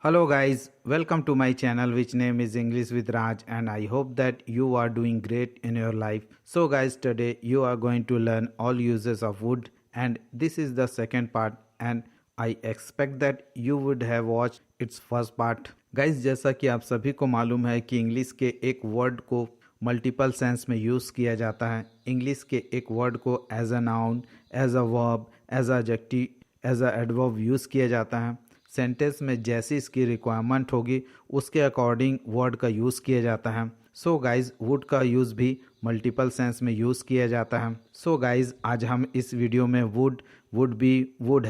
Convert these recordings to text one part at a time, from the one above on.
Hello guys, welcome to my channel which name is English with Raj and I hope that you are doing great in your life. So guys, today you are going to learn all uses of wood and this is the second part and I expect that you would have watched its first part. Guys, जैसा कि आप सभी को मालूम है कि English के एक वर्ड को मल्टीपल सेंस में यूज़ किया जाता है। इंग्लिश के एक वर्ड को as a noun, as a verb, as a adjective, as a adverb use किया जाता है। सेंटेंस में जैसी इसकी रिक्वायरमेंट होगी उसके अकॉर्डिंग वर्ड का यूज़ किया जाता है। सो गाइज, वुड का यूज़ भी मल्टीपल सेंस में यूज़ किया जाता है। सो गाइज, आज हम इस वीडियो में would, would be, would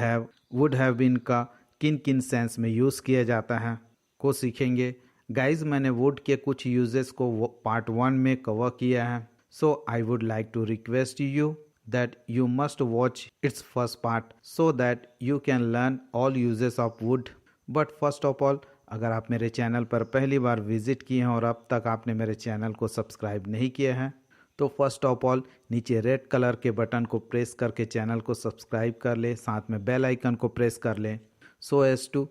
have been का किन किन सेंस में यूज़ किया जाता है को सीखेंगे। गाइज, मैंने वुड के कुछ यूजेस को पार्ट 1 में कवर किया है। So I would like to request you that you must watch its first part so that you can learn all uses of wood. But first of all, अगर आप मेरे channel पर पहली बार visit किए हैं और अब तक आपने मेरे चैनल को सब्सक्राइब नहीं किया है तो फर्स्ट ऑफ ऑल नीचे रेड कलर के बटन को प्रेस करके चैनल को सब्सक्राइब कर ले, साथ में बेल आइकन को प्रेस कर ले so as to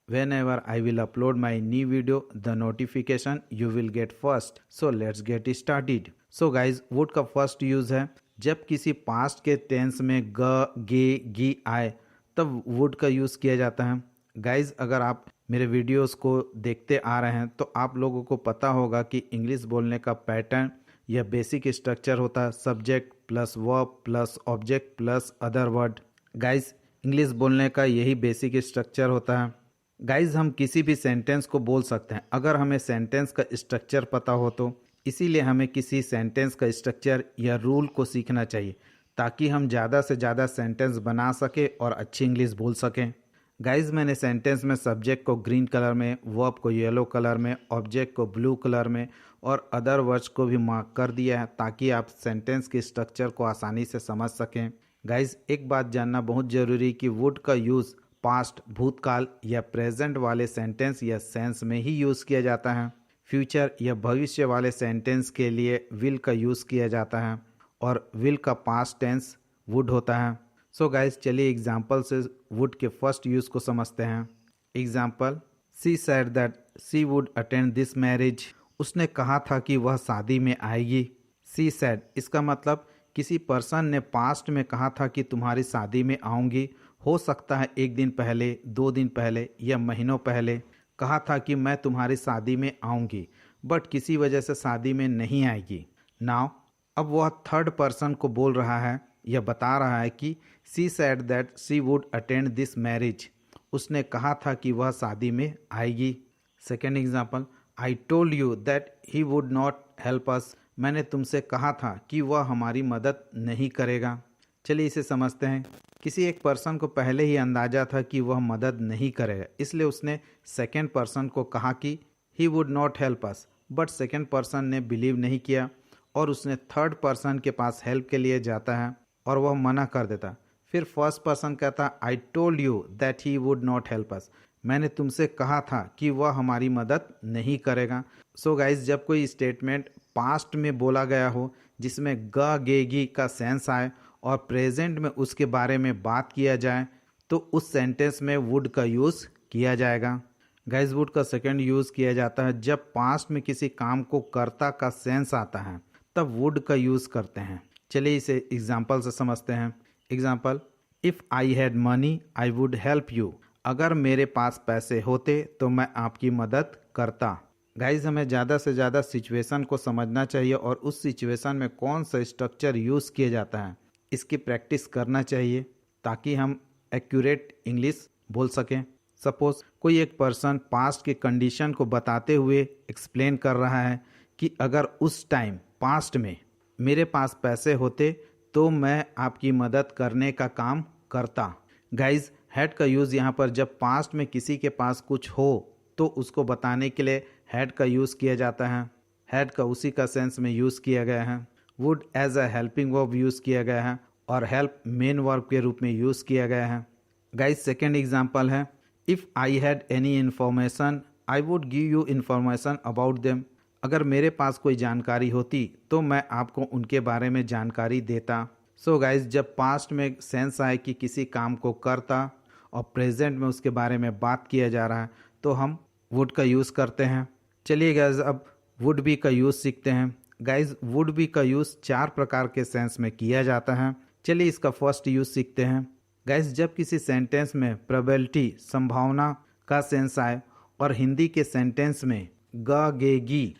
whenever I will upload my new video the notification you will get first. So let's get started. So guys, wood का फर्स्ट यूज़ है जब किसी पास्ट के टेंस में ग, गे, गी आए तब वुड का यूज़ किया जाता है। गाइज, अगर आप मेरे वीडियोस को देखते आ रहे हैं तो आप लोगों को पता होगा कि इंग्लिश बोलने का पैटर्न या बेसिक स्ट्रक्चर होता है subject plus verb plus object plus other word. Guys, English बोलने का यही बेसिक स्ट्रक्चर होता है। गाइज, हम किसी भी सेंटेंस को बोल सकते हैं अगर हमें सेंटेंस का स्ट्रक्चर पता हो तो। इसीलिए हमें किसी सेंटेंस का स्ट्रक्चर या रूल को सीखना चाहिए ताकि हम ज़्यादा से ज़्यादा सेंटेंस बना सके और अच्छी इंग्लिश बोल सकें। गाइज, मैंने सेंटेंस में सब्जेक्ट को ग्रीन कलर में, वर्ब को येलो कलर में, ऑब्जेक्ट को ब्लू कलर में और अदर वर्ड्स को भी मार्क कर दिया है ताकि आप सेंटेंस के स्ट्रक्चर को आसानी से समझ सकें। गाइज, एक बात जानना बहुत ज़रूरी कि वुड का यूज़ पास्ट, भूतकाल या प्रेजेंट वाले सेंटेंस या सेंस में ही यूज़ किया जाता है। फ्यूचर या भविष्य वाले सेंटेंस के लिए विल का यूज़ किया जाता है और विल का पास्ट टेंस वुड होता है। सो गाइज, चलिए एग्जांपल से वुड के फर्स्ट यूज़ को समझते हैं। Example, she said that she would attend this marriage. उसने कहा था कि वह शादी में आएगी। सी सेड, इसका मतलब किसी पर्सन ने पास्ट में कहा था कि तुम्हारी शादी में आऊँगी। हो सकता है एक दिन पहले, 2 दिन पहले या महीनों पहले कहा था कि मैं तुम्हारी शादी में आऊँगी, बट किसी वजह से शादी में नहीं आएगी। नाउ, अब वह थर्ड पर्सन को बोल रहा है या बता रहा है कि she said that she would attend this marriage. उसने कहा था कि वह शादी में आएगी। Second example, I told you that he would not help us. मैंने तुमसे कहा था कि वह हमारी मदद नहीं करेगा। चलिए इसे समझते हैं। किसी एक पर्सन को पहले ही अंदाजा था कि वह मदद नहीं करेगा, इसलिए उसने सेकेंड पर्सन को कहा कि ही would not help us, but second person ने बिलीव नहीं किया और उसने थर्ड पर्सन के पास हेल्प के लिए जाता है और वह मना कर देता। फिर फर्स्ट पर्सन कहता, आई told you that he would not help us. मैंने तुमसे कहा था कि वह हमारी मदद नहीं करेगा। सो गाइज, जब कोई स्टेटमेंट पास्ट में बोला गया हो जिसमें ग, गे, गी का सेंस आए और प्रेजेंट में उसके बारे में बात किया जाए तो उस सेंटेंस में वुड का यूज़ किया जाएगा। गाइस, वुड का सेकंड यूज़ किया जाता है जब पास्ट में किसी काम को कर्ता का सेंस आता है तब वुड का यूज़ करते हैं। चलिए इसे एग्जाम्पल से समझते हैं। Example, if I had money I would help you. अगर मेरे पास पैसे होते तो मैं आपकी मदद करता। गाइज, हमें ज़्यादा से ज़्यादा सिचुएशन को समझना चाहिए और उस सिचुएशन में कौन सा स्ट्रक्चर यूज़ किया जाता है इसकी प्रैक्टिस करना चाहिए ताकि हम एक्यूरेट इंग्लिश बोल सकें। सपोज कोई एक पर्सन पास्ट के कंडीशन को बताते हुए एक्सप्लेन कर रहा है कि अगर उस टाइम पास्ट में मेरे पास पैसे होते तो मैं आपकी मदद करने का काम करता। गाइज, हैड का यूज़ यहाँ पर जब पास्ट में किसी के पास कुछ हो तो उसको बताने के लिए हैड का यूज़ किया जाता है। हैड का उसी का सेंस में यूज़ किया गया है। Would as a helping verb use किया गया है और हेल्प मेन वर्ब के रूप में यूज़ किया गया है। गाइज, सेकेंड एग्जाम्पल है, if I had any information I would give you information about them. अगर मेरे पास कोई जानकारी होती तो मैं आपको उनके बारे में जानकारी देता। सो गाइज, जब पास्ट में सेंस आए कि किसी काम को करता और प्रेजेंट में उसके बारे में बात किया जा रहा है तो हम वुड का यूज़ करते हैं। चलिए गाइज अब वुड बी का यूज़ सीखते हैं। गाइज वुड बी का यूज़ 4 प्रकार के सेंस में किया जाता है। चलिए इसका फर्स्ट यूज़ सीखते हैं। गाइज जब किसी सेंटेंस में प्रोबेबिलिटी संभावना का सेंस आए और हिंदी के सेंटेंस में ग गे गी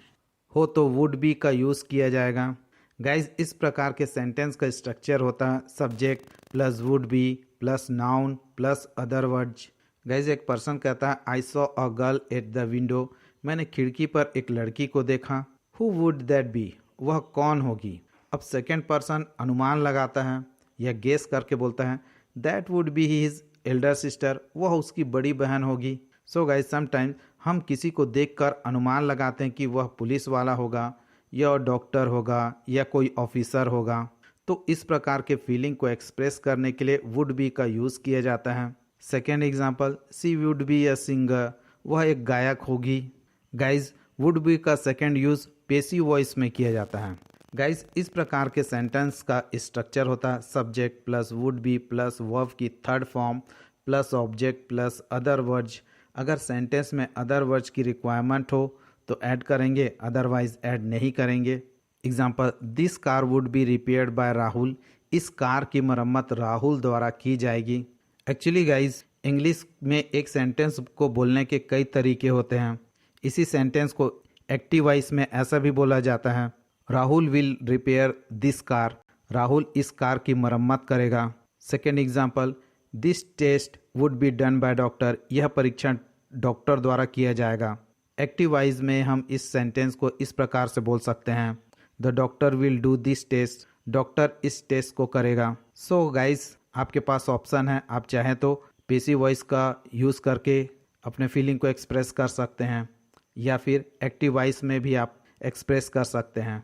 हो तो वुड बी का यूज़ किया जाएगा। गाइज इस प्रकार के सेंटेंस का स्ट्रक्चर होता है subject plus would be plus noun plus other words. Guys एक पर्सन कहता है I saw a girl at the window, मैंने खिड़की पर एक लड़की को देखा। हु वुड दैट बी, वह कौन होगी। अब सेकेंड पर्सन अनुमान लगाता है या गेस करके बोलता है that would be his Elder sister, वह उसकी बड़ी बहन होगी। सो गाइज समटाइम्स हम किसी को देखकर अनुमान लगाते हैं कि वह पुलिस वाला होगा या डॉक्टर होगा या कोई ऑफिसर होगा। तो इस प्रकार के फीलिंग को एक्सप्रेस करने के लिए वुड बी का यूज़ किया जाता है। Second example, she would be a singer, वह एक गायक होगी। गाइज वुड बी का सेकेंड यूज़ पेसिव वॉइस में किया जाता है। गाइज इस प्रकार के सेंटेंस का स्ट्रक्चर होता है subject plus would be plus verb की third form plus object plus other words. अगर सेंटेंस में अदर वर्ड्स की रिक्वायरमेंट हो तो ऐड करेंगे, अदरवाइज ऐड नहीं करेंगे। Example, this car would be repaired by Rahul, इस कार की मरम्मत राहुल द्वारा की जाएगी। एक्चुअली गाइज इंग्लिश में एक सेंटेंस को बोलने के कई तरीके होते हैं। इसी सेंटेंस को एक्टिव वॉइस में ऐसा भी बोला जाता है Rahul will repair this car, Rahul इस कार की मरम्मत करेगा। Second example, this test would be done by doctor, यह परीक्षण डॉक्टर द्वारा किया जाएगा। एक्टिव वॉइस में हम इस सेंटेंस को इस प्रकार से बोल सकते हैं the doctor will do this test, doctor इस टेस्ट को करेगा। सो गाइज आपके पास ऑप्शन है, आप चाहें तो पेसिव वॉइस का यूज़ करके अपने फीलिंग को एक्सप्रेस कर सकते हैं या फिर एक्टिव वॉइस में भी आप एक्सप्रेस कर सकते हैं।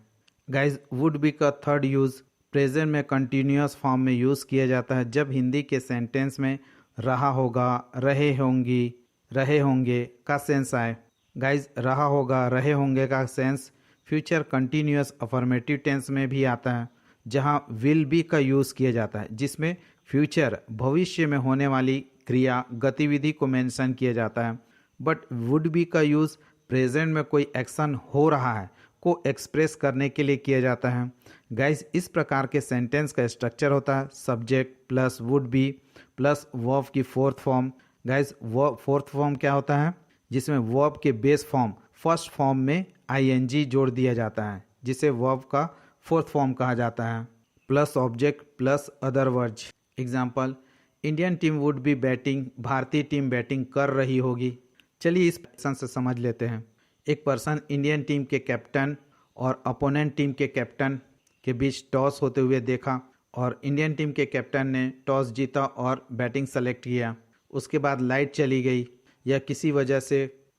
गाइज वुड बी का थर्ड यूज़ प्रेजेंट में कंटिन्यूअस फॉर्म में यूज़ किया जाता है जब हिंदी के सेंटेंस में रहा होगा, रहे होंगी, रहे होंगे का सेंस आए। गाइज रहा होगा, रहे होंगे का sense future continuous affirmative tense में भी आता है जहां विल बी का यूज़ किया जाता है जिसमें फ्यूचर भविष्य में होने वाली क्रिया गतिविधि को मेंशन किया जाता है। बट वुड बी का यूज़ प्रेजेंट में कोई एक्शन हो रहा है को एक्सप्रेस करने के लिए किया जाता है। गाइज इस प्रकार के सेंटेंस का स्ट्रक्चर होता है subject plus would be plus verb की fourth form. Guys verb fourth form क्या होता है, जिसमें वर्ब के बेस फॉर्म फर्स्ट फॉर्म में आईएनजी जोड़ दिया जाता है जिसे वर्ब का फोर्थ फॉर्म कहा जाता है plus object plus other words. Example, Indian team would be batting, भारतीय टीम बैटिंग कर रही होगी। चलिए इस पर्सन से समझ लेते हैं। एक पर्सन इंडियन टीम के कैप्टन और अपोनेंट टीम के कैप्टन के बीच टॉस होते हुए देखा और इंडियन टीम के कैप्टन ने टॉस जीता और बैटिंग सेलेक्ट किया। उसके बाद लाइट चली गई या किसी वजह से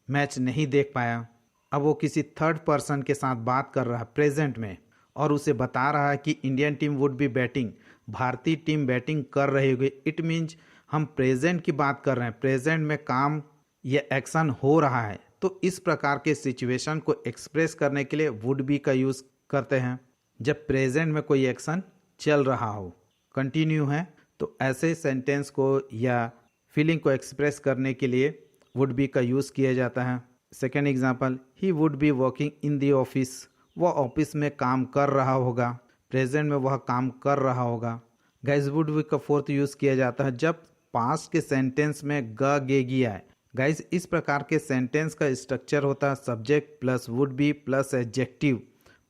मैच नहीं देख पाया। अब वो किसी थर्ड पर्सन के साथ बात कर रहा है प्रेजेंट में और उसे बता रहा है कि Indian team would be batting, भारतीय टीम बैटिंग कर रही होगी। इट मीन्स हम प्रेजेंट की बात कर रहे हैं, प्रेजेंट में काम या एक्शन हो रहा है। तो इस प्रकार के सिचुएशन को एक्सप्रेस करने के लिए वुड बी का यूज़ करते हैं जब प्रेजेंट में कोई एक्शन चल रहा हो, कंटिन्यू है। तो ऐसे सेंटेंस को या फीलिंग को एक्सप्रेस करने के लिए वुड बी का यूज़ किया जाता है। Second example, he would be working in the office, वह ऑफिस में काम कर रहा होगा, प्रेजेंट में वह काम कर रहा होगा। गाइज वुड बी का फोर्थ यूज़ किया जाता है जब पास्ट के सेंटेंस में ग गे गी आए। गाइज इस प्रकार के सेंटेंस का स्ट्रक्चर होता है subject plus would be plus adjective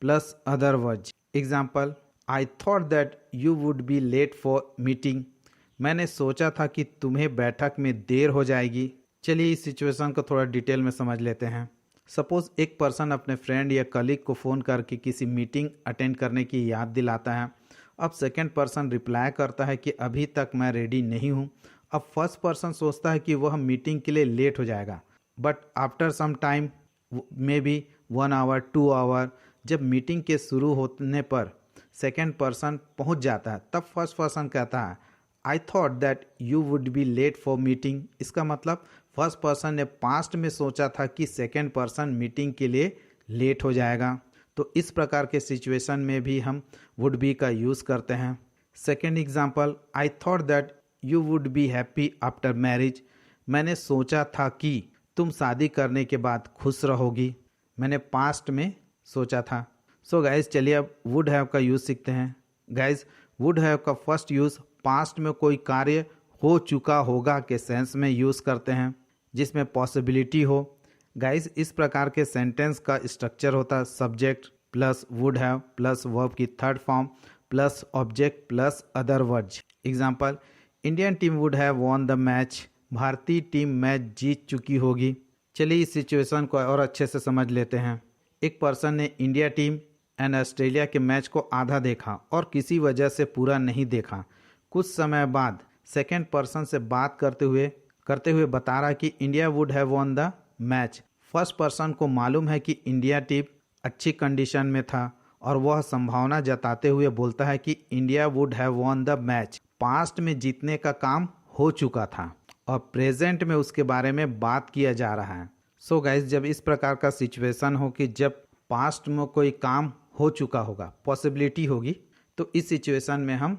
plus other words. Example, I thought that you would be late for meeting, मैंने सोचा था कि तुम्हें बैठक में देर हो जाएगी। चलिए इस सिचुएशन को थोड़ा डिटेल में समझ लेते हैं। सपोज एक पर्सन अपने फ्रेंड या कलीग को फ़ोन करके किसी मीटिंग अटेंड करने की याद दिलाता है। अब सेकंड पर्सन रिप्लाई करता है कि अभी तक मैं रेडी नहीं हूँ। अब फर्स्ट पर्सन सोचता है कि वह मीटिंग के लिए लेट हो जाएगा, but after some time maybe 1 hour 2 hour, जब मीटिंग के शुरू होने पर सेकंड पर्सन पहुँच जाता है तब फर्स्ट पर्सन कहता है I thought that you would be late for meeting. इसका मतलब फर्स्ट पर्सन ने पास्ट में सोचा था कि सेकंड पर्सन मीटिंग के लिए लेट हो जाएगा। तो इस प्रकार के सिचुएशन में भी हम वुड बी का यूज़ करते हैं। Second example, I thought that you would be happy after marriage, मैंने सोचा था कि तुम शादी करने के बाद खुश रहोगी। मैंने पास्ट में सोचा था। सो गाइज चलिए अब वुड हैव का यूज़ सीखते हैं। गाइज वुड हैव का फर्स्ट यूज़ पास्ट में कोई कार्य हो चुका होगा के सेंस में यूज़ करते हैं जिसमें पॉसिबिलिटी हो। गाइज इस प्रकार के सेंटेंस का स्ट्रक्चर होता है subject plus would have plus verb की third form plus object plus other words. Example, Indian team would have won the match. भारतीय टीम मैच जीत चुकी होगी। चलिए इस सिचुएशन को और अच्छे से समझ लेते हैं। एक पर्सन ने इंडिया टीम एंड ऑस्ट्रेलिया के मैच को आधा देखा और किसी वजह से पूरा नहीं देखा। कुछ समय बाद सेकेंड पर्सन से बात करते हुए बता रहा कि India would have won the match. First person को मालूम है कि इंडिया टीम अच्छी कंडीशन में था और वह संभावना जताते हुए बोलता है कि India would have won the match. Past में जीतने का काम हो चुका था और प्रेजेंट में उसके बारे में बात किया जा रहा है। सो गाइस जब इस प्रकार का सिचुएशन हो कि जब पास्ट में कोई काम हो चुका होगा, पॉसिबिलिटी होगी, तो इस सिचुएशन में हम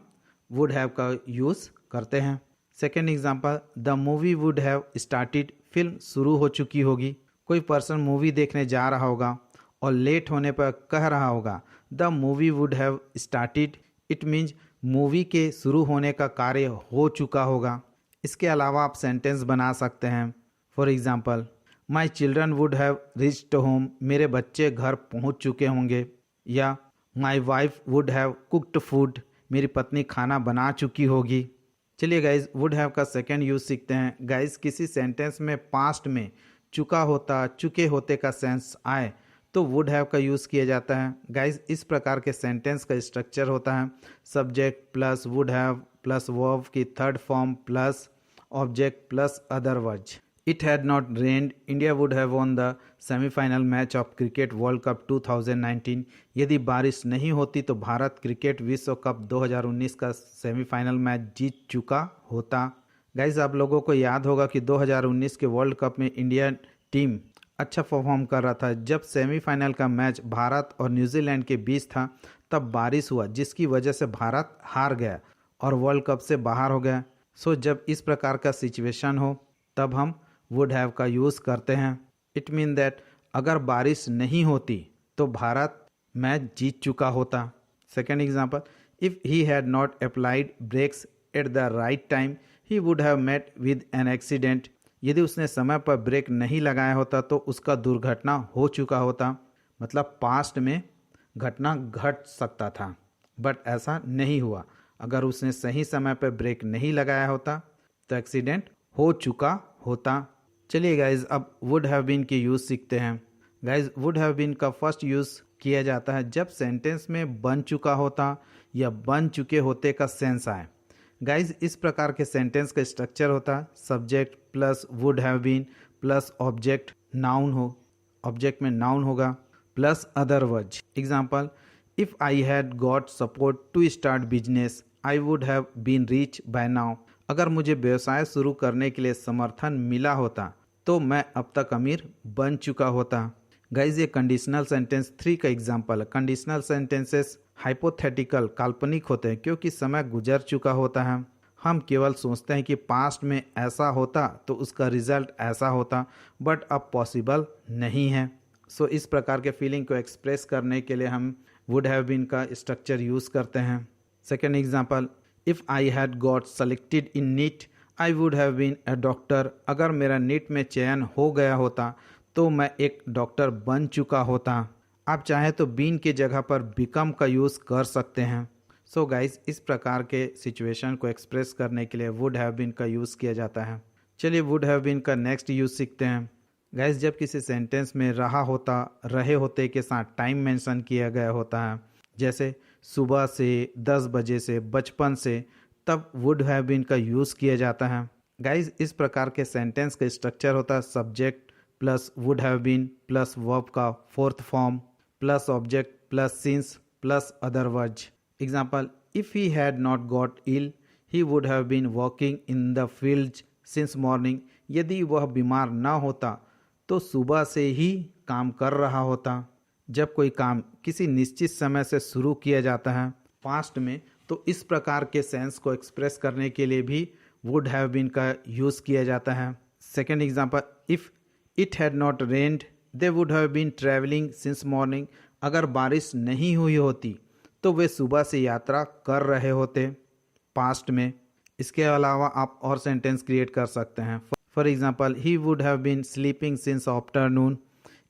वुड हैव का यूज़ करते हैं। Second example, the movie would have started. Film शुरू हो चुकी होगी। कोई पर्सन मूवी देखने जा रहा होगा और लेट होने पर कह रहा होगा the movie would have started. It means movie के शुरू होने का कार्य हो चुका होगा। इसके अलावा आप सेंटेंस बना सकते हैं। For example, my children would have reached home. मेरे बच्चे घर पहुंच चुके होंगे। या my wife would have cooked food. मेरी पत्नी खाना बना चुकी होगी। चलिए गाइज वुड हैव का सेकेंड यूज सीखते हैं। गाइज किसी सेंटेंस में पास्ट में चुका होता, चुके होते का सेंस आए तो वुड हैव का यूज़ किया जाता है। गाइज इस प्रकार के सेंटेंस का स्ट्रक्चर होता है subject plus would have plus verb की third form plus object plus other words. It had not rained. India would have won the semifinal match of cricket world cup 2019। यदि बारिश नहीं होती तो भारत क्रिकेट विश्व कप 2019 का सेमीफाइनल मैच जीत चुका होता। गाइज आप लोगों को याद होगा कि 2019 के वर्ल्ड कप में इंडिया टीम अच्छा परफॉर्म कर रहा था। जब सेमीफाइनल का मैच भारत और न्यूजीलैंड के बीच था तब बारिश हुआ जिसकी वजह से भारत हार गया और वर्ल्ड कप से बाहर हो गया। सो जब इस प्रकार का सिचुएशन हो तब हम वुड हैव का यूज़ करते हैं। इट मीन दैट अगर बारिश नहीं होती तो भारत मैच जीत चुका होता। Second example, if he had not applied brakes at the right time he would have met with an accident. यदि उसने समय पर ब्रेक नहीं लगाया होता तो उसका दुर्घटना हो चुका होता। मतलब पास्ट में घटना घट सकता था बट ऐसा नहीं हुआ। अगर उसने सही समय पर ब्रेक नहीं लगाया होता तो एक्सीडेंट हो चुका होता। चलिए गाइज अब वुड हैव बीन के यूज़ सीखते हैं। गाइज वुड हैव बीन का फर्स्ट यूज़ किया जाता है जब सेंटेंस में बन चुका होता या बन चुके होते का सेंस आए। गाइज इस प्रकार के सेंटेंस का स्ट्रक्चर होता है subject plus would have been plus object noun हो, ऑब्जेक्ट में नाउन होगा plus other words. Example, if I had got support to start business I would have been rich by now. अगर मुझे व्यवसाय शुरू करने के लिए समर्थन मिला होता तो मैं अब तक अमीर बन चुका होता। गाइज ये कंडीशनल सेंटेंस 3 का एग्जाम्पल है। कंडीशनल सेंटेंसेस हाइपोथेटिकल काल्पनिक होते हैं क्योंकि समय गुजर चुका होता है। हम केवल सोचते हैं कि पास्ट में ऐसा होता तो उसका रिजल्ट ऐसा होता बट अब पॉसिबल नहीं है। सो इस प्रकार के फीलिंग को एक्सप्रेस करने के लिए हम वुड हैव बीन का स्ट्रक्चर यूज़ करते हैं। Second example, if I had got selected in NEET I would have been a doctor. अगर मेरा नीट में चयन हो गया होता तो मैं एक डॉक्टर बन चुका होता। आप चाहें तो बीन की जगह पर बिकम का यूज़ कर सकते हैं। सो गाइज इस प्रकार के सिचुएशन को एक्सप्रेस करने के लिए वुड हैव बीन का यूज़ किया जाता है। चलिए वुड हैव बीन का नेक्स्ट यूज़ सीखते हैं। गाइज जब किसी सेंटेंस में रहा होता रहे होते के साथ टाइम मेंशन किया गया होता है जैसे सुबह से, 10 बजे से, बचपन से, तब वुड हैव बीन का यूज़ किया जाता है। गाइज इस प्रकार के सेंटेंस का स्ट्रक्चर होता है subject plus would have been plus verb का fourth form plus object plus since plus other words. Example, if he had not got ill he would have been working in the field since morning. यदि वह बीमार ना होता तो सुबह से ही काम कर रहा होता। जब कोई काम किसी निश्चित समय से शुरू किया जाता है पास्ट में तो इस प्रकार के सेंस को एक्सप्रेस करने के लिए भी वुड हैव बीन का यूज़ किया जाता है। Second example, if it had not rained they would have been travelling since morning. अगर बारिश नहीं हुई होती तो वे सुबह से यात्रा कर रहे होते, पास्ट में। इसके अलावा आप और सेंटेंस क्रिएट कर सकते हैं। For example, he would have been sleeping since afternoon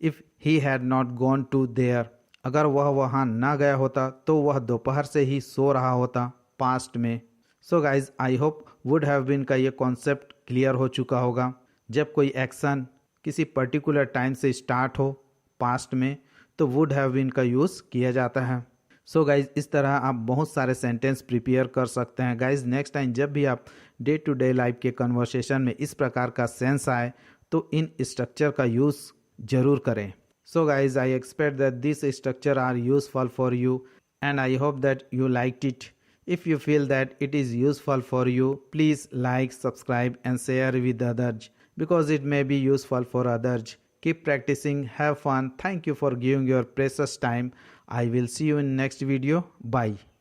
if he had not gone to there. अगर वह वहाँ ना गया होता तो वह दोपहर से ही सो रहा होता, पास्ट में। So guys, I hope would have been का ये कॉन्सेप्ट क्लियर हो चुका होगा। जब कोई एक्शन किसी पर्टिकुलर टाइम से स्टार्ट हो, पास्ट में, तो वुड हैव बीन का यूज़ किया जाता है। सो गाइज, इस तरह आप बहुत सारे सेंटेंस प्रिपेयर कर सकते हैं। गाइज, नेक्स्ट टाइम जब भी आप डे टू डे लाइफ के कन्वर्सेशन में इस प्रकार का सेंस आए तो इन स्ट्रक्चर का यूज़ जरूर करें। So guys, I expect that this structure are useful for you and I hope that you liked it. If you feel that it is useful for you, please like, subscribe and share with others because it may be useful for others. Keep practicing, have fun. Thank you for giving your precious time. I will see you in next video. Bye.